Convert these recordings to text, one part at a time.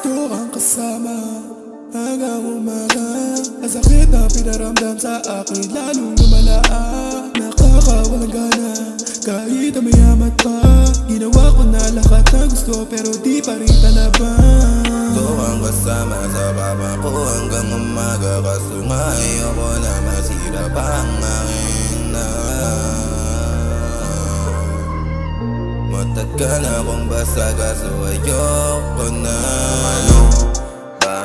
gusto kang kasama hanggang umaga. Ang sakit na pinaramdam sa akin lalong lumala. Nakakawalang gana kahit na mayaman pa. Ginawa ko na lahat ng gusto pero di pa rin talaban. Gusto kang kasama sa kama ko hanggang umaga. Kaso nga ayoko na masira pa ang akin na. Matagal na akong basa kaso ayoko na. Ano ba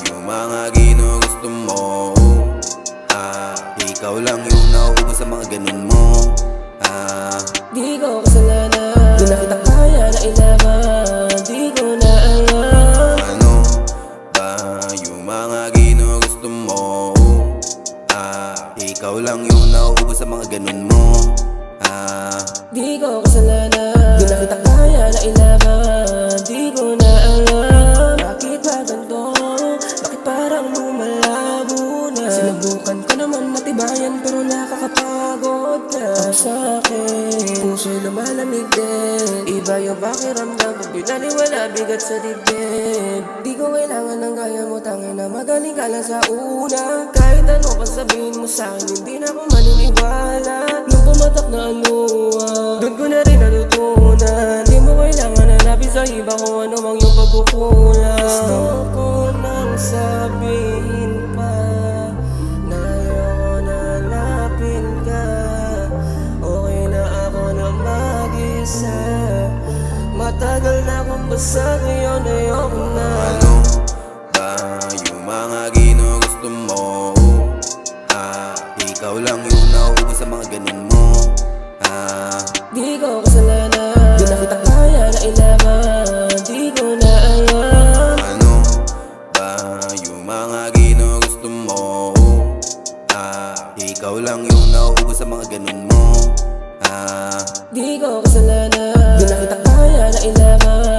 yung mga ginugusto mo? Ikaw lang yung nauubos sa mga ganun mo. Di ko kasalanan, di na kita kaya na ilaban. Di ko na alam. Ano ba yung mga ginugusto mo? Ikaw lang yung nauubos sa mga ganun mo. Di ko kasalanan, di na kita kaya na ilaban. Di ko na alam. Bakit ba ganito? Bakit parang lumalabo na? Sinubukan ko naman matibayan pero nakakapagod na. Ang sa'kin, puso'y lumalamig din. Iba yung pakiramdam pag binaliwala bigat sa dibdib. Di ko kailangan ng gaya mo, tangin na magaling ka lang sa una. Kahit ano pa sabihin mo sa'kin, hindi na ako maniniwala. Nung pumatak na anuwa, doon ko na rin natutunan. Di mo kailangan hanapin sa iba kung ano mang yung pagkukulang. Gusto ko nang sabihin pa na ayoko na hanapin ka. Okay na ako na mag-isa. Matagal na akong basa ngayon, ayoko na. Ano ba yung mga ginugusto mo? Ikaw lang yung nauubos sa mga ganun mo. Di ko kasalanan, di na kita kaya na ilaban. Di ko na alam. Ano ba yung mga ginugusto mo? Ikaw lang yung nauubos sa mga ganun mo. Di ko kasalanan, di na kita kaya na ilaban.